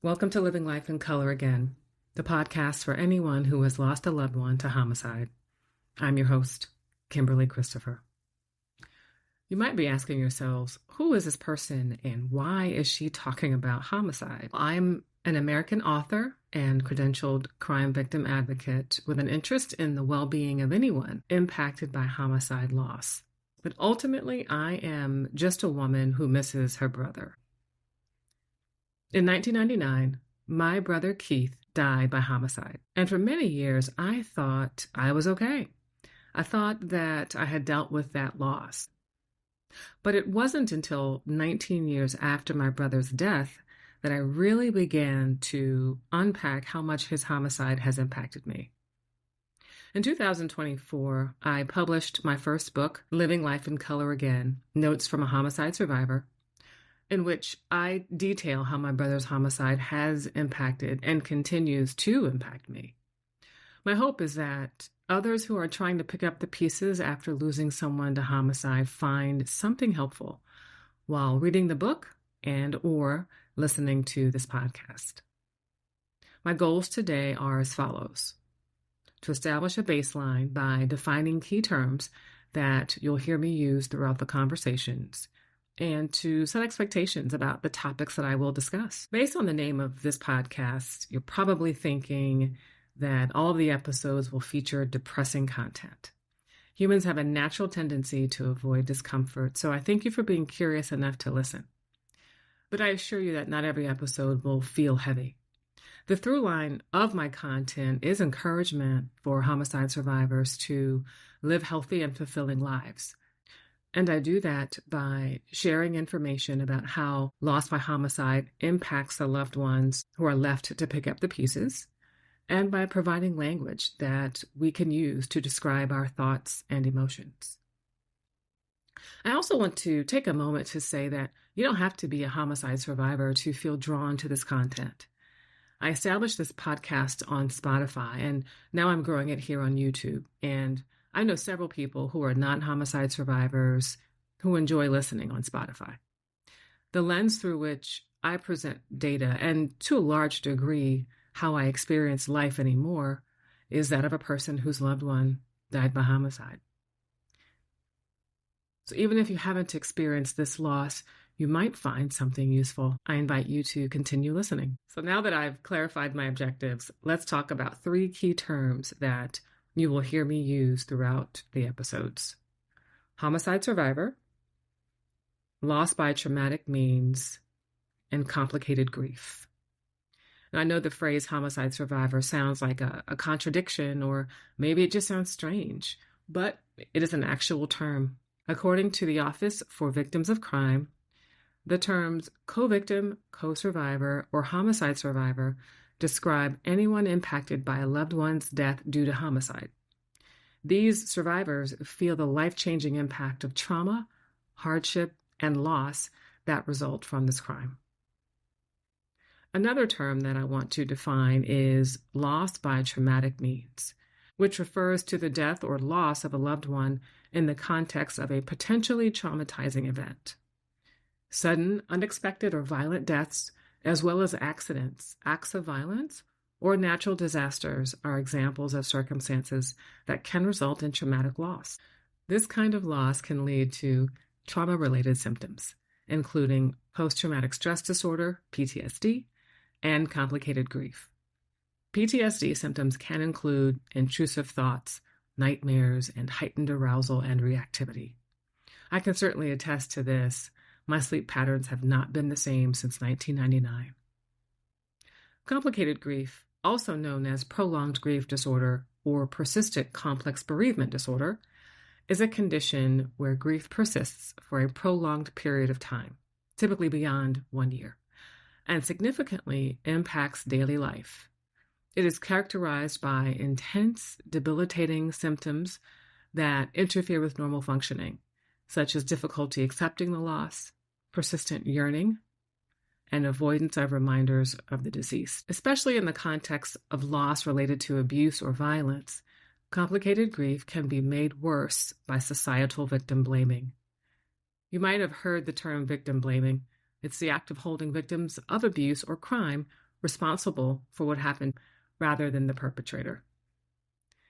Welcome to Living Life in Color Again, the podcast for anyone who has lost a loved one to homicide. I'm your host, Kimberly Christopher. You might be asking yourselves, who is this person and why is she talking about homicide? I'm an American author and credentialed crime victim advocate with an interest in the well-being of anyone impacted by homicide loss. But ultimately, I am just a woman who misses her brother. In 1999, my brother Keith died by homicide. And for many years, I thought I was okay. I thought that I had dealt with that loss. But it wasn't until 19 years after my brother's death that I really began to unpack how much his homicide has impacted me. In 2024, I published my first book, Living Life in Color Again, Notes from a Homicide Survivor, in which I detail how my brother's homicide has impacted and continues to impact me. My hope is that others who are trying to pick up the pieces after losing someone to homicide find something helpful while reading the book and or listening to this podcast. My goals today are as follows: to establish a baseline by defining key terms that you'll hear me use throughout the conversations, and to set expectations about the topics that I will discuss. Based on the name of this podcast, you're probably thinking that all of the episodes will feature depressing content. Humans have a natural tendency to avoid discomfort, so I thank you for being curious enough to listen. But I assure you that not every episode will feel heavy. The through line of my content is encouragement for homicide survivors to live healthy and fulfilling lives. And I do that by sharing information about how loss by homicide impacts the loved ones who are left to pick up the pieces, and by providing language that we can use to describe our thoughts and emotions. I also want to take a moment to say that you don't have to be a homicide survivor to feel drawn to this content. I established this podcast on Spotify, and now I'm growing it here on YouTube. And I know several people who are non-homicide survivors who enjoy listening on Spotify. The lens through which I present data, and to a large degree, how I experience life anymore, is that of a person whose loved one died by homicide. So even if you haven't experienced this loss, you might find something useful. I invite you to continue listening. So now that I've clarified my objectives, let's talk about 3 key terms that you will hear me use throughout the episodes: homicide survivor, loss by traumatic means, and complicated grief. Now, I know the phrase homicide survivor sounds like a contradiction, or maybe it just sounds strange, but it is an actual term. According to the Office for Victims of Crime, the terms co-victim, co-survivor, or homicide survivor describe anyone impacted by a loved one's death due to homicide. These survivors feel the life-changing impact of trauma, hardship, and loss that result from this crime. Another term that I want to define is loss by traumatic means, which refers to the death or loss of a loved one in the context of a potentially traumatizing event. Sudden, unexpected, or violent deaths, as well as accidents, acts of violence, or natural disasters are examples of circumstances that can result in traumatic loss. This kind of loss can lead to trauma-related symptoms, including post-traumatic stress disorder, PTSD, and complicated grief. PTSD symptoms can include intrusive thoughts, nightmares, and heightened arousal and reactivity. I can certainly attest to this. My sleep patterns have not been the same since 1999. Complicated grief, also known as prolonged grief disorder or persistent complex bereavement disorder, is a condition where grief persists for a prolonged period of time, typically beyond 1 year, and significantly impacts daily life. It is characterized by intense, debilitating symptoms that interfere with normal functioning, such as difficulty accepting the loss, persistent yearning, and avoidance of reminders of the deceased. Especially in the context of loss related to abuse or violence, complicated grief can be made worse by societal victim blaming. You might have heard the term victim blaming. It's the act of holding victims of abuse or crime responsible for what happened rather than the perpetrator.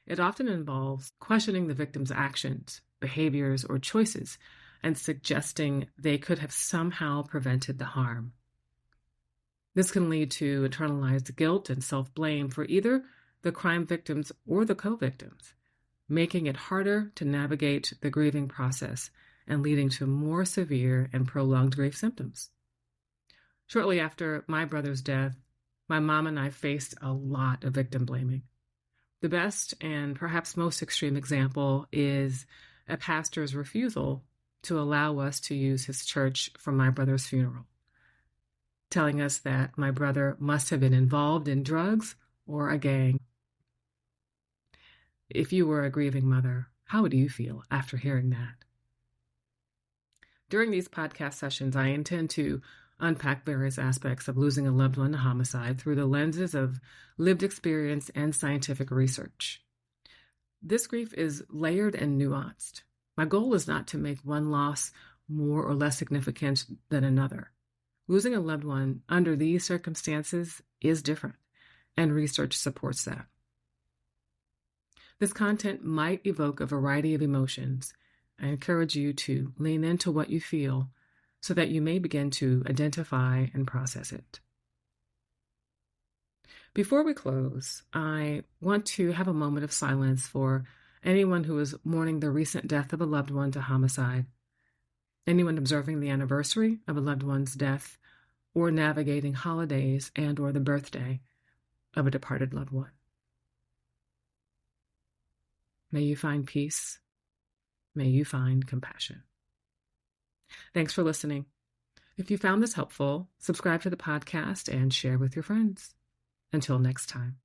It often involves questioning the victim's actions, behaviors, or choices and suggesting they could have somehow prevented the harm. This can lead to internalized guilt and self-blame for either the crime victims or the co-victims, making it harder to navigate the grieving process and leading to more severe and prolonged grief symptoms. Shortly after my brother's death, my mom and I faced a lot of victim blaming. The best and perhaps most extreme example is a pastor's refusal to allow us to use his church for my brother's funeral, telling us that my brother must have been involved in drugs or a gang. If you were a grieving mother, how would you feel after hearing that? During these podcast sessions, I intend to unpack various aspects of losing a loved one to homicide through the lenses of lived experience and scientific research. This grief is layered and nuanced. My goal is not to make one loss more or less significant than another. Losing a loved one under these circumstances is different, and research supports that. This content might evoke a variety of emotions. I encourage you to lean into what you feel so that you may begin to identify and process it. Before we close, I want to have a moment of silence for anyone who is mourning the recent death of a loved one to homicide, anyone observing the anniversary of a loved one's death, or navigating holidays and or the birthday of a departed loved one. May you find peace. May you find compassion. Thanks for listening. If you found this helpful, subscribe to the podcast and share with your friends. Until next time.